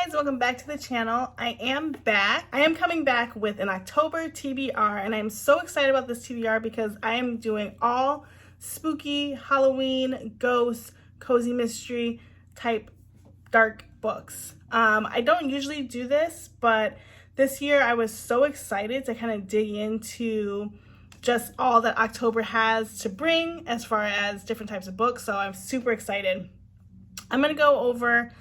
guys, welcome back to the channel. I am coming back with an October TBR, and I'm so excited about this TBR because I am doing all spooky, Halloween, ghost, cozy mystery type dark books. I don't usually do this, but this year I was so excited to kind of dig into just all that October has to bring as far as different types of books, so I'm super excited. I'm going to go over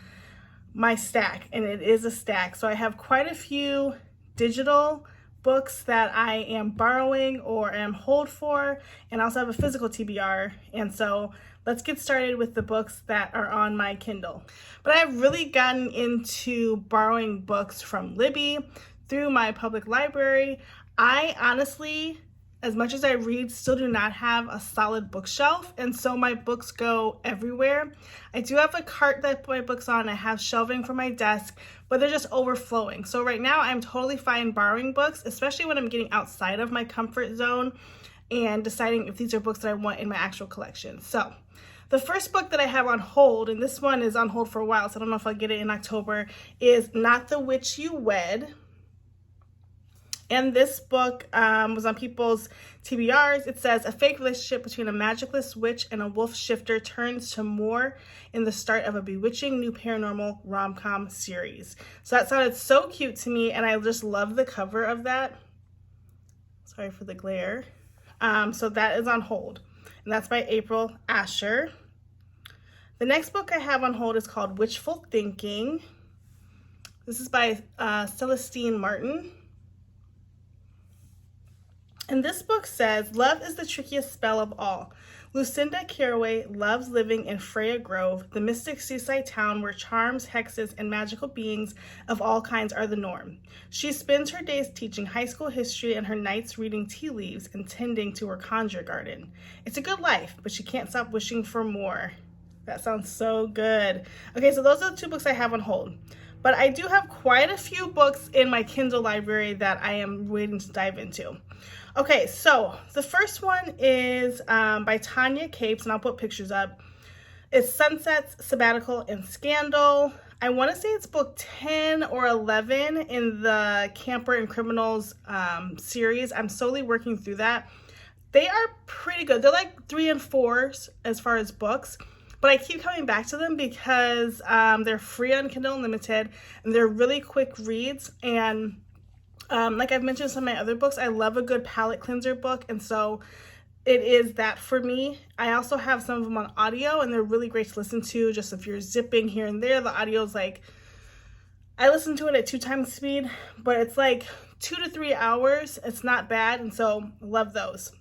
my stack, and it is a stack. So I have quite a few digital books that I am borrowing or am hold for, and I also have a physical TBR. And so let's get started with the books that are on my Kindle. But I've really gotten into borrowing books from Libby through my public library. I honestly, as much as I read, still do not have a solid bookshelf, and so my books go everywhere. I do have a cart that I put my books on. I have shelving for my desk, but they're just overflowing. So right now I'm totally fine borrowing books, especially when I'm getting outside of my comfort zone and deciding if these are books that I want in my actual collection. So the first book that I have on hold, and this one is on hold for a while, so I don't know if I'll get it in October, is Not the Witch You Wed. And this book was on people's TBRs. It says, a fake relationship between a magicless witch and a wolf shifter turns to more in the start of a bewitching new paranormal rom-com series. So that sounded so cute to me, and I just love the cover of that. Sorry for the glare. So that is on hold, and that's by April Asher. The next book I have on hold is called Witchful Thinking. This is by Celestine Martin. And this book says, love is the trickiest spell of all. Lucinda Carraway loves living in Freya Grove, the mystic seaside town where charms, hexes, and magical beings of all kinds are the norm. She spends her days teaching high school history and her nights reading tea leaves and tending to her conjure garden. It's a good life, but she can't stop wishing for more. That sounds so good. Okay, so those are the two books I have on hold. But I do have quite a few books in my Kindle library that I am waiting to dive into. Okay, so the first one is by Tanya Capes, and I'll put pictures up. It's Sunsets, Sabbatical, and Scandal. I want to say it's book 10 or 11 in the Camper and Criminals series. I'm slowly working through that. They are pretty good. They're like 3 and 4s as far as books, but I keep coming back to them because they're free on Kindle Unlimited, and they're really quick reads. And like I've mentioned in some of my other books, I love a good palate cleanser book, and so it is that for me. I also have some of them on audio, and they're really great to listen to. Just if you're zipping here and there, the audio is like, I listen to it at 2 times speed, but it's like 2 to 3 hours. It's not bad, and so love those.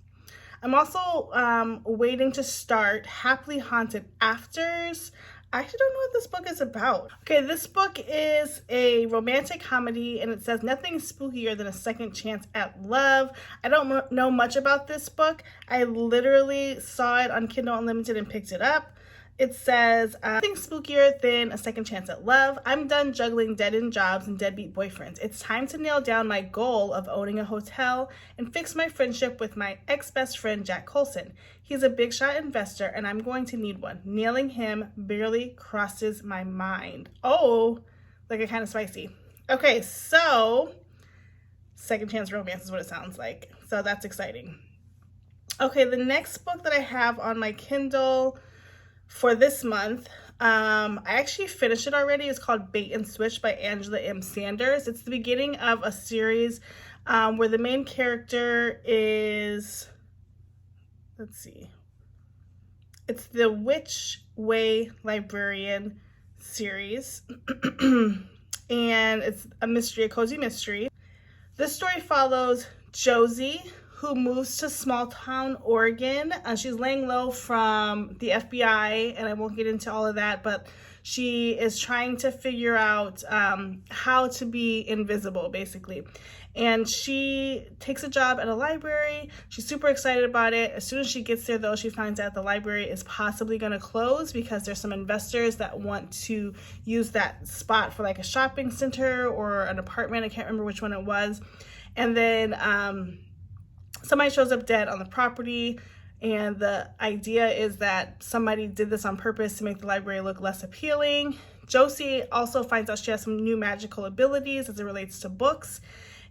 I'm also waiting to start Happily Haunted Afters. I actually don't know what this book is about. Okay, this book is a romantic comedy, and it says nothing spookier than a second chance at love. I don't know much about this book. I literally saw it on Kindle Unlimited and picked it up. It says, nothing spookier than a second chance at love. I'm done juggling dead-end jobs and deadbeat boyfriends. It's time to nail down my goal of owning a hotel and fix my friendship with my ex-best friend, Jack Colson. He's a big shot investor, and I'm going to need one. Nailing him barely crosses my mind. Oh, like a kind of spicy. Okay, so second chance romance is what it sounds like. So that's exciting. Okay, the next book that I have on my Kindle for this month, I actually finished it already. It's called Bait and Switch by Angela M. Sanders. It's the beginning of a series where the main character is, let's see, it's the Witch Way Librarian series, and it's a mystery, a cozy mystery. This story follows Josie, who moves to small town Oregon. She's laying low from the FBI, and I won't get into all of that, but she is trying to figure out how to be invisible, basically. And she takes a job at a library. She's super excited about it. As soon as she gets there, though, she finds out the library is possibly going to close because there's some investors that want to use that spot for like a shopping center or an apartment. I can't remember which one it was. And then somebody shows up dead on the property. And the idea is that somebody did this on purpose to make the library look less appealing. Josie also finds out she has some new magical abilities as it relates to books.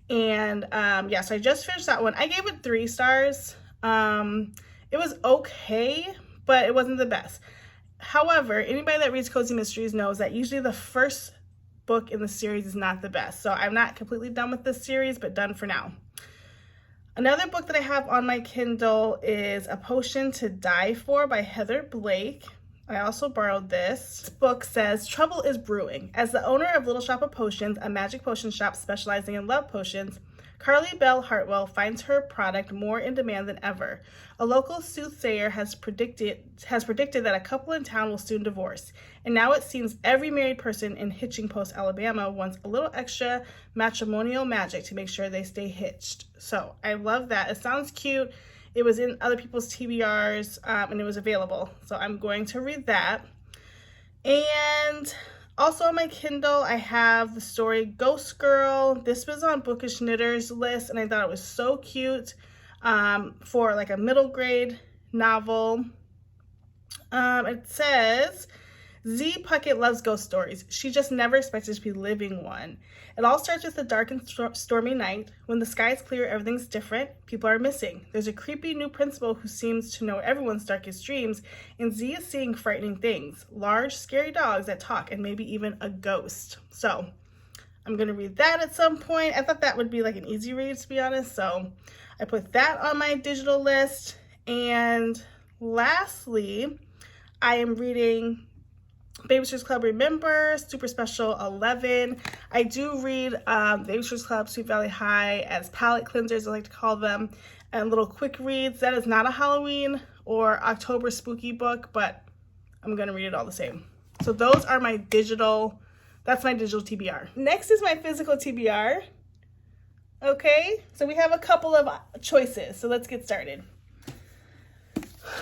And yeah, so I just finished that one. I gave it 3 stars. It was okay, but it wasn't the best. However, anybody that reads Cozy Mysteries knows that usually the first book in the series is not the best. So I'm not completely done with this series, but done for now. Another book that I have on my Kindle is A Potion to Die For by Heather Blake. I also borrowed this. This book says, trouble is brewing. As the owner of Little Shop of Potions, a magic potion shop specializing in love potions, Carly Bell Hartwell finds her product more in demand than ever. A local soothsayer has predicted that a couple in town will soon divorce, and now it seems every married person in Hitching Post, Alabama wants a little extra matrimonial magic to make sure they stay hitched. So I love that. It sounds cute. It was in other people's TBRs, and it was available. So I'm going to read that. And also on my Kindle, I have the story Ghost Girl. This was on Bookish Knitter's list, and I thought it was so cute for like a middle grade novel. It says, Z Puckett loves ghost stories. She just never expected to be living one. It all starts with a dark and stormy night. When the sky is clear, everything's different. People are missing. There's a creepy new principal who seems to know everyone's darkest dreams, and Z is seeing frightening things. Large, scary dogs that talk, and maybe even a ghost. So I'm going to read that at some point. I thought that would be like an easy read, to be honest. So I put that on my digital list. And lastly, I am reading Babysitters Club Remember, Super Special 11. I do read Babysitters Club, Sweet Valley High as palette cleansers, I like to call them, and little quick reads. That is not a Halloween or October spooky book, but I'm going to read it all the same. So those are my digital, that's my digital TBR. Next is my physical TBR. Okay, so we have a couple of choices, so let's get started.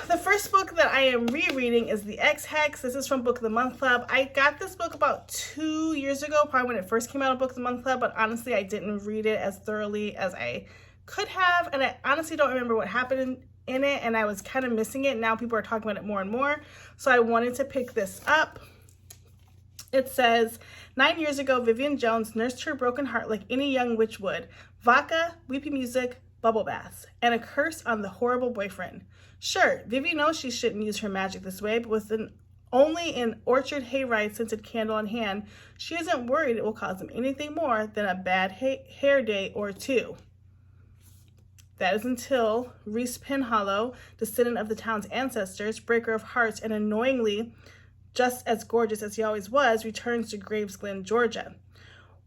The first book that I am rereading is the X Hex. This is from Book of the Month Club. I got this book about 2 years ago, probably when it first came out of Book of the Month Club, but honestly, I didn't read it as thoroughly as I could have, and I honestly don't remember what happened in it, and I was kind of missing it. Now people are talking about it more and more, so I wanted to pick this up. It says, 9 years ago, Vivian Jones nursed her broken heart like any young witch would. Vodka, weepy music, bubble baths, and a curse on the horrible boyfriend. Sure, Vivi knows she shouldn't use her magic this way, but with only an orchard hayride scented candle in hand, she isn't worried it will cause him anything more than a bad hair day or two. That is until Reese Penhallow, descendant of the town's ancestors, breaker of hearts, and annoyingly just as gorgeous as he always was, returns to Gravesglen, Georgia.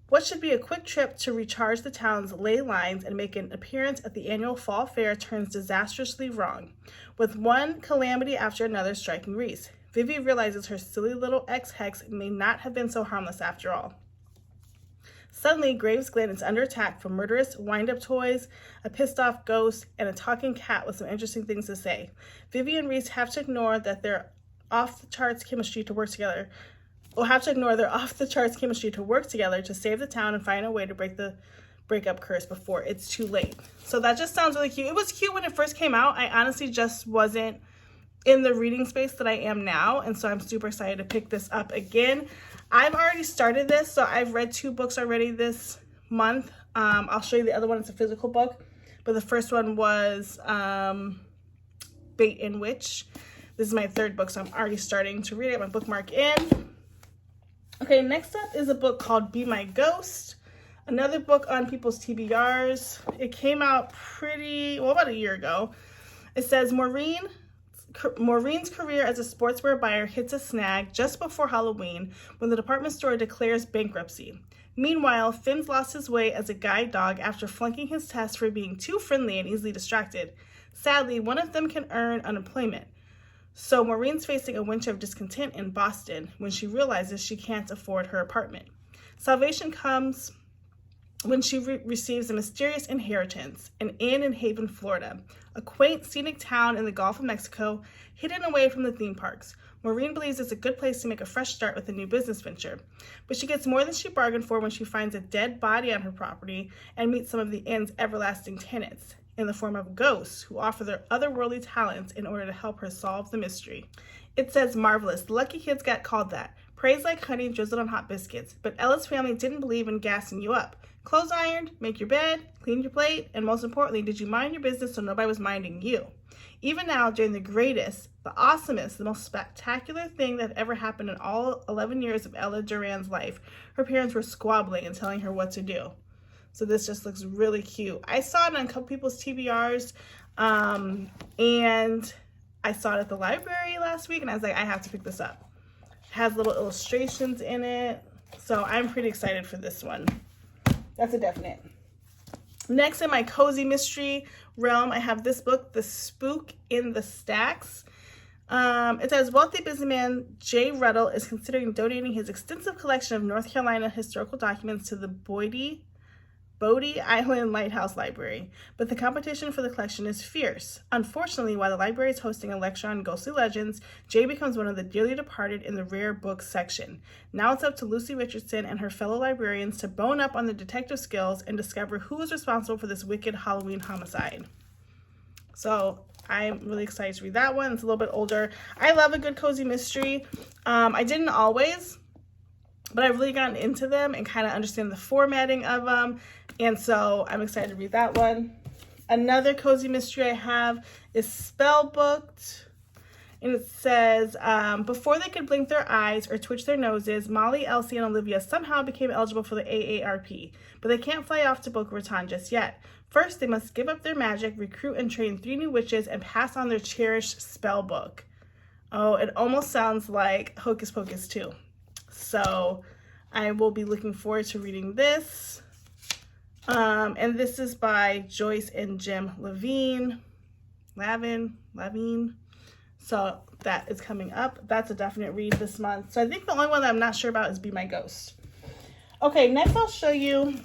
What should be a quick trip to recharge the town's ley lines and make an appearance at the annual fall fair turns disastrously wrong, with one calamity after another striking Reese. Vivi realizes her silly little X Hex may not have been so harmless after all. Suddenly, Gravesglen is under attack from murderous wind-up toys, a pissed-off ghost, and a talking cat with some interesting things to say. Vivi and Reese have to ignore that their off-the-charts chemistry to work together. Will have to ignore their off-the-charts chemistry to work together to save the town and find a way to break the breakup curse before it's too late. So that just sounds really cute. It was cute when it first came out. I honestly just wasn't in the reading space that I am now, and so I'm super excited to pick this up again. I've already started this, so I've read 2 books already this month. I'll show you the other one. It's a physical book, but the first one was Bait and Witch. This is my 3rd book, so I'm already starting to read it. My bookmark in. Okay, next up is a book called Be My Ghost, another book on people's TBRs. It came out about a year ago. It says Maureen's career as a sportswear buyer hits a snag just before Halloween when the department store declares bankruptcy. Meanwhile, Finn's lost his way as a guide dog after flunking his test for being too friendly and easily distracted. Sadly, one of them can earn unemployment. So Maureen's facing a winter of discontent in Boston when she realizes she can't afford her apartment. Salvation comes when she receives a mysterious inheritance, an inn in Haven, Florida, a quaint, scenic town in the Gulf of Mexico, hidden away from the theme parks. Maureen believes it's a good place to make a fresh start with a new business venture, but she gets more than she bargained for when she finds a dead body on her property and meets some of the inn's everlasting tenants. in the form of ghosts who offer their otherworldly talents in order to help her solve the mystery. It says, marvelous. The lucky kids got called that. Praise like honey drizzled on hot biscuits. But Ella's family didn't believe in gassing you up. Clothes ironed, make your bed, clean your plate, and most importantly, did you mind your business so nobody was minding you? Even now, during the greatest, the awesomest, the most spectacular thing that ever happened in all 11 years of Ella Duran's life, her parents were squabbling and telling her what to do. So this just looks really cute. I saw it on a couple people's TBRs, and I saw it at the library last week, and I was like, I have to pick this up. It has little illustrations in it, so I'm pretty excited for this one. That's a definite. Next in my cozy mystery realm, I have this book, TheSpook in the Stacks. It says, wealthy businessman Jay Ruddle is considering donating his extensive collection of North Carolina historical documents to the Bodie Island Lighthouse Library, but the competition for the collection is fierce. Unfortunately, while the library is hosting a lecture on ghostly legends, Jay becomes one of the dearly departed in the rare books section. Now it's up to Lucy Richardson and her fellow librarians to bone up on their detective skills and discover who is responsible for this wicked Halloween homicide. So I'm really excited to read that one. It's a little bit older. I love a good cozy mystery. I didn't always, but I've really gotten into them and kind of understand the formatting of them. And so I'm excited to read that one. Another cozy mystery I have is Spellbooked. And it says, before they could blink their eyes or twitch their noses, Molly, Elsie, and Olivia somehow became eligible for the AARP. But they can't fly off to Boca Raton just yet. First, they must give up their magic, recruit and train 3 new witches, and pass on their cherished Spellbook. Oh, it almost sounds like Hocus Pocus 2. So I will be looking forward to reading this. And this is by Joyce and Jim Lavine. So that is coming up. That's a definite read this month. So I think the only one that I'm not sure about is Be My Ghost. Okay, next I'll show you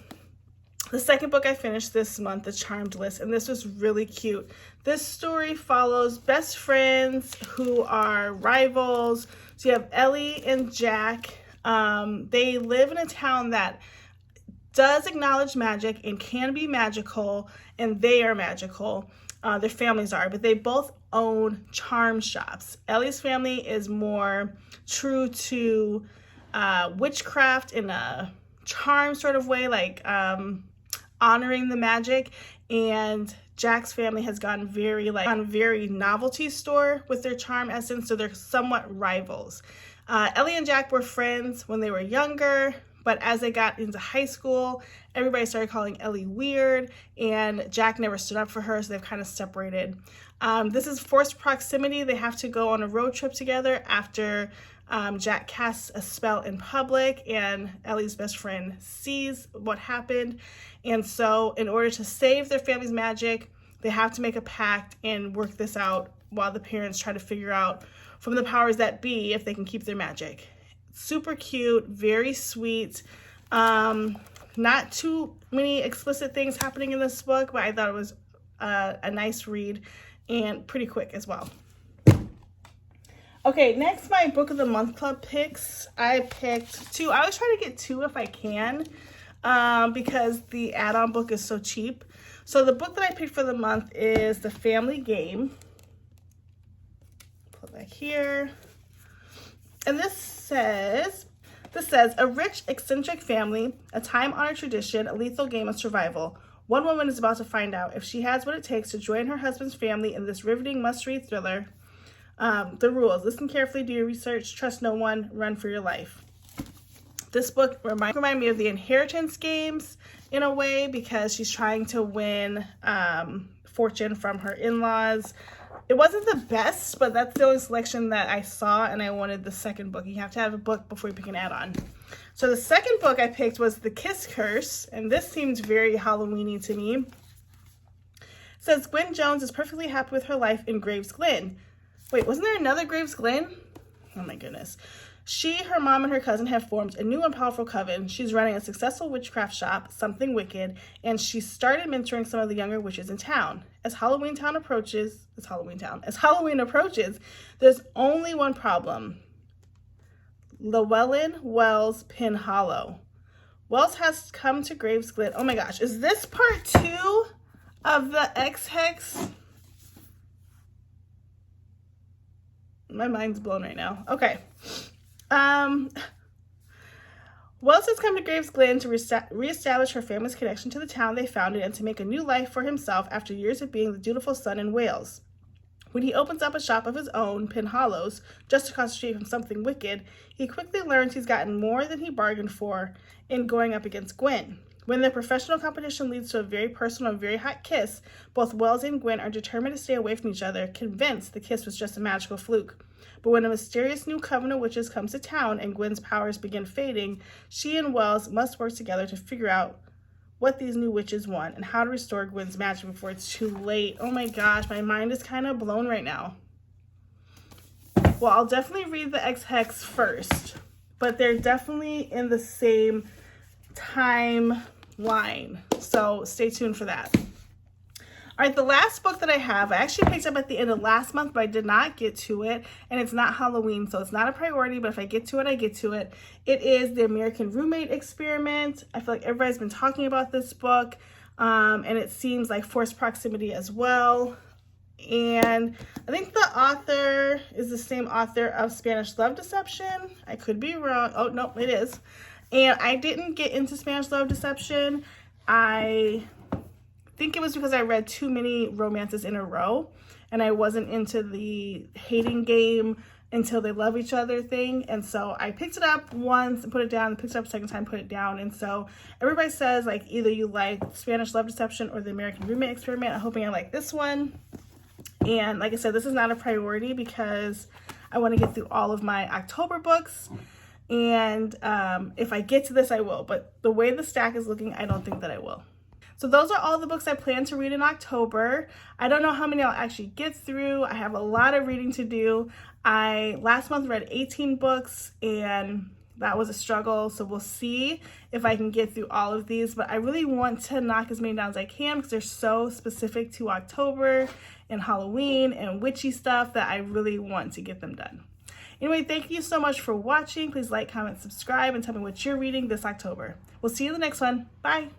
the second book I finished this month, The Charmed List, and this was really cute. This story follows best friends who are rivals. So you have Ellie and Jack. They live in a town that does acknowledge magic and can be magical, and they are magical. Their families are, but they both own charm shops. Ellie's family is more true to witchcraft in a charm sort of way, like honoring the magic, and Jack's family has gone very novelty store with their charm essence, so they're somewhat rivals. Ellie and Jack were friends when they were younger, but as they got into high school, everybody started calling Ellie weird, and Jack never stood up for her, so they've kind of separated. This is forced proximity. They have to go on a road trip together after Jack casts a spell in public, and Ellie's best friend sees what happened. And so in order to save their family's magic, they have to make a pact and work this out while the parents try to figure out from the powers that be if they can keep their magic. Super cute, very sweet. Not too many explicit things happening in this book, but I thought it was a nice read and pretty quick as well. Okay, next my Book of the Month Club picks. I picked 2. I always try to get 2 if I can because the add-on book is so cheap. So the book that I picked for the month is The Family Game. Put that here. And this says, a rich, eccentric family, a time-honored tradition, a lethal game of survival. One woman is about to find out if she has what it takes to join her husband's family in this riveting must-read thriller. The rules: listen carefully, do your research, trust no one, run for your life. This book reminded me of the Inheritance games in a way because she's trying to win fortune from her in-laws. It wasn't the best, but that's the only selection that I saw, and I wanted the second book. You have to have a book before you pick an add-on. So the second book I picked was The Kiss Curse, and this seems very Halloween-y to me. It says, Gwen Jones is perfectly happy with her life in Graves Glen. Wait, wasn't there another Graves Glen? Oh my goodness. She, her mom, and her cousin have formed a new and powerful coven. She's running a successful witchcraft shop, Something Wicked, and she started mentoring some of the younger witches in town. As Halloween approaches, there's only one problem. Llewellyn Wells Pin Hollow. Wells has come to Graves Glen. Oh my gosh, is this part 2? Of the X Hex, my mind's blown right now. Okay. Wells has come to Graves Glen to reestablish her family's connection to the town they founded and to make a new life for himself after years of being the dutiful son in Wales. When he opens up a shop of his own, Pin Hollows, just across the street from something wicked, he quickly learns he's gotten more than he bargained for in going up against Gwen. When their professional competition leads to a very personal and very hot kiss, both Wells and Gwen are determined to stay away from each other, convinced the kiss was just a magical fluke. But when a mysterious new coven of witches comes to town and Gwen's powers begin fading, she and Wells must work together to figure out what these new witches want and how to restore Gwen's magic before it's too late. Oh my gosh, my mind is kind of blown right now. Well, I'll definitely read the X Hex first, but they're definitely in the same timeline, so stay tuned for that. All right, the last book that I have, I actually picked up at the end of last month, but I did not get to it, and it's not Halloween, so it's not a priority, but if I get to it, I get to it. It is The American Roommate Experiment. I feel like everybody's been talking about this book, and it seems like forced proximity as well. And I think the author is the same author of Spanish Love Deception. I could be wrong. Oh, no, it is. And I didn't get into Spanish Love Deception. I think it was because I read too many romances in a row and I wasn't into the hating game until they love each other thing. And so I picked it up once and put it down, picked it up a second time, put it down. And so everybody says like either you like Spanish Love Deception or The American Roommate Experiment. I'm hoping I like this one. And like I said, this is not a priority because I want to get through all of my October books. And if I get to this, I will. But the way the stack is looking, I don't think that I will. So those are all the books I plan to read in October. I don't know how many I'll actually get through. I have a lot of reading to do. I last month read 18 books and that was a struggle. So we'll see if I can get through all of these. But I really want to knock as many down as I can because they're so specific to October and Halloween and witchy stuff that I really want to get them done. Anyway, thank you so much for watching. Please like, comment, subscribe, and tell me what you're reading this October. We'll see you in the next one. Bye.